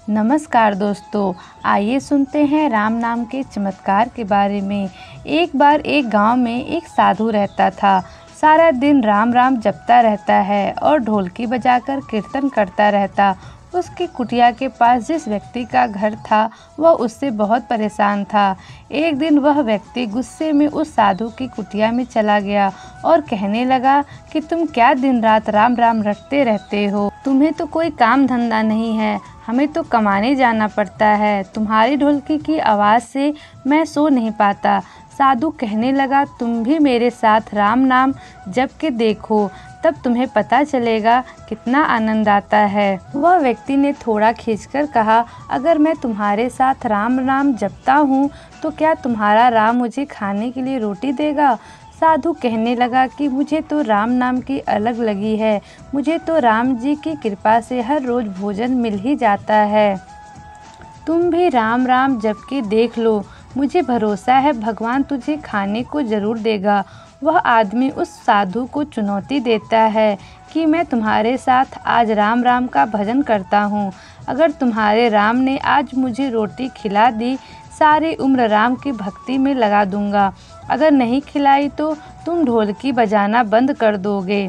नमस्कार दोस्तों, आइए सुनते हैं राम नाम के चमत्कार के बारे में। एक बार एक गांव में एक साधु रहता था। सारा दिन राम राम जपता रहता है और ढोलकी बजाकर कीर्तन करता रहता। उसकी कुटिया के पास जिस व्यक्ति का घर था वह उससे बहुत परेशान था। एक दिन वह व्यक्ति गुस्से में उस साधु की कुटिया में चला गया और कहने लगा कि तुम क्या दिन रात राम राम रटते रहते हो। तुम्हें तो कोई काम धंधा नहीं है, हमें तो कमाने जाना पड़ता है। तुम्हारी ढोलकी की आवाज़ से मैं सो नहीं पाता। साधु कहने लगा, तुम भी मेरे साथ राम नाम जप के देखो, तब तुम्हें पता चलेगा कितना आनंद आता है। वह व्यक्ति ने थोड़ा खींचकर कहा, अगर मैं तुम्हारे साथ राम नाम जपता हूँ तो क्या तुम्हारा राम मुझे खाने के लिए रोटी देगा? साधु कहने लगा कि मुझे तो राम नाम की अलग लगी है, मुझे तो राम जी की कृपा से हर रोज़ भोजन मिल ही जाता है। तुम भी राम राम जप के देख लो, मुझे भरोसा है भगवान तुझे खाने को ज़रूर देगा। वह आदमी उस साधु को चुनौती देता है कि मैं तुम्हारे साथ आज राम राम का भजन करता हूँ। अगर तुम्हारे राम ने आज मुझे रोटी खिला दी, सारी उम्र राम की भक्ति में लगा दूंगा। अगर नहीं खिलाई तो तुम ढोलकी बजाना बंद कर दोगे।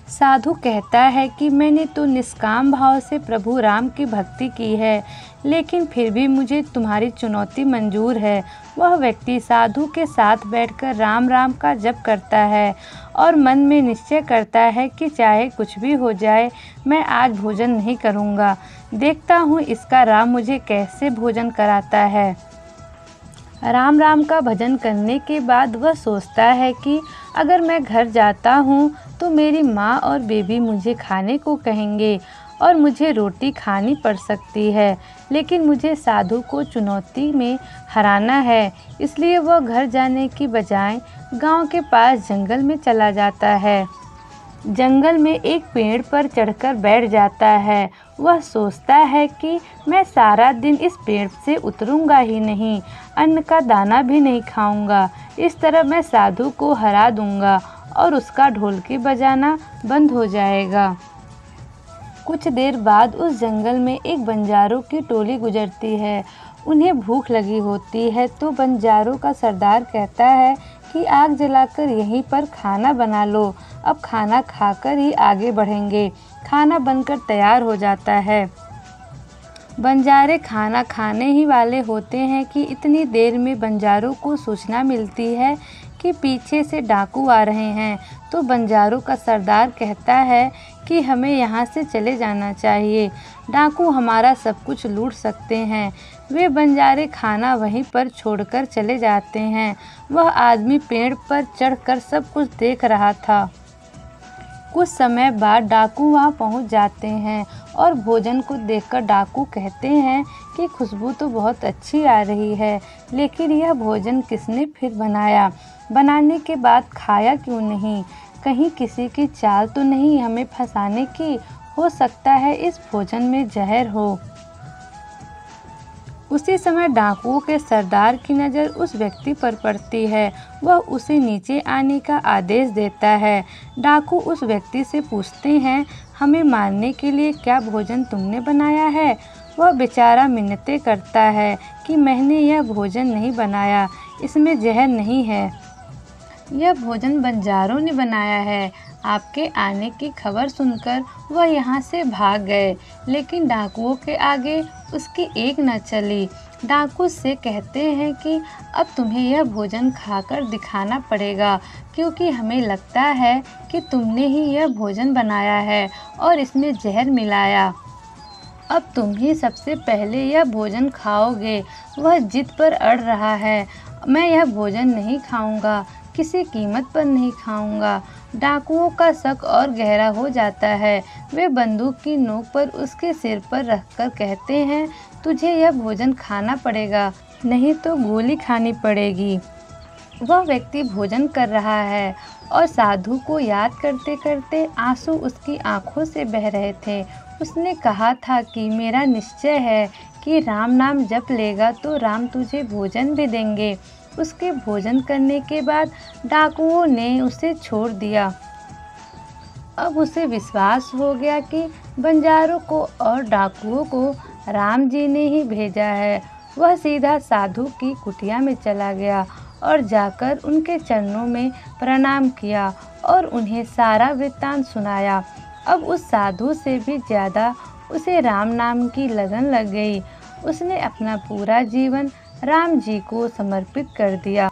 साधु कहता है कि मैंने तो निष्काम भाव से प्रभु राम की भक्ति की है, लेकिन फिर भी मुझे तुम्हारी चुनौती मंजूर है। वह व्यक्ति साधु के साथ बैठकर राम राम का जप करता है और मन में निश्चय करता है कि चाहे कुछ भी हो जाए, मैं आज भोजन नहीं करूँगा। देखता हूँ इसका राम मुझे कैसे भोजन कराता है। राम राम का भजन करने के बाद वह सोचता है कि अगर मैं घर जाता हूँ तो मेरी माँ और बेबी मुझे खाने को कहेंगे और मुझे रोटी खानी पड़ सकती है, लेकिन मुझे साधु को चुनौती में हराना है। इसलिए वह घर जाने की बजाय गांव के पास जंगल में चला जाता है। जंगल में एक पेड़ पर चढ़कर बैठ जाता है। वह सोचता है कि मैं सारा दिन इस पेड़ से उतरूंगा ही नहीं, अन्न का दाना भी नहीं खाऊंगा। इस तरह मैं साधु को हरा दूंगा और उसका ढोलकी बजाना बंद हो जाएगा। कुछ देर बाद उस जंगल में एक बंजारों की टोली गुजरती है। उन्हें भूख लगी होती है तो बंजारों का सरदार कहता है कि आग जलाकर यहीं पर खाना बना लो, अब खाना खाकर ही आगे बढ़ेंगे। खाना बनकर तैयार हो जाता है। बंजारे खाना खाने ही वाले होते हैं कि इतनी देर में बंजारों को सूचना मिलती है कि पीछे से डाकू आ रहे हैं। तो बंजारों का सरदार कहता है कि हमें यहाँ से चले जाना चाहिए, डाकू हमारा सब कुछ लूट सकते हैं। वे बंजारे खाना वहीं पर छोड़कर चले जाते हैं। वह आदमी पेड़ पर चढ़कर सब कुछ देख रहा था। कुछ समय बाद डाकू वहां पहुंच जाते हैं और भोजन को देखकर डाकू कहते हैं कि खुशबू तो बहुत अच्छी आ रही है, लेकिन यह भोजन किसने फिर बनाया? बनाने के बाद खाया क्यों नहीं? कहीं किसी की चाल तो नहीं हमें फंसाने की? हो सकता है इस भोजन में जहर हो। उसी समय डाकुओं के सरदार की नज़र उस व्यक्ति पर पड़ती है। वह उसे नीचे आने का आदेश देता है। डाकू उस व्यक्ति से पूछते हैं, हमें मारने के लिए क्या भोजन तुमने बनाया है? वह बेचारा मिन्नतें करता है कि मैंने यह भोजन नहीं बनाया, इसमें जहर नहीं है, यह भोजन बंजारों ने बनाया है। आपके आने की खबर सुनकर वह यहाँ से भाग गए, लेकिन डाकुओं के आगे उसकी एक न चली। डाकू से कहते हैं कि अब तुम्हें यह भोजन खाकर दिखाना पड़ेगा, क्योंकि हमें लगता है कि तुमने ही यह भोजन बनाया है और इसमें जहर मिलाया। अब तुम ही सबसे पहले यह भोजन खाओगे। वह जिद पर अड़ रहा है, मैं यह भोजन नहीं खाऊंगा, किसी कीमत पर नहीं खाऊंगा। डाकुओं का शक और गहरा हो जाता है। वे बंदूक की नोक पर उसके सिर पर रखकर कहते हैं, तुझे यह भोजन खाना पड़ेगा, नहीं तो गोली खानी पड़ेगी। वह व्यक्ति भोजन कर रहा है और साधु को याद करते करते आंसू उसकी आंखों से बह रहे थे। उसने कहा था कि मेरा निश्चय है कि राम नाम जप लेगा तो राम तुझे भोजन भी देंगे। उसके भोजन करने के बाद डाकुओं ने उसे छोड़ दिया। अब उसे विश्वास हो गया कि बंजारों को और डाकुओं को राम जी ने ही भेजा है। वह सीधा साधु की कुटिया में चला गया और जाकर उनके चरणों में प्रणाम किया और उन्हें सारा वृत्तांत सुनाया। अब उस साधु से भी ज़्यादा उसे राम नाम की लगन लग गई। उसने अपना पूरा जीवन राम जी को समर्पित कर दिया।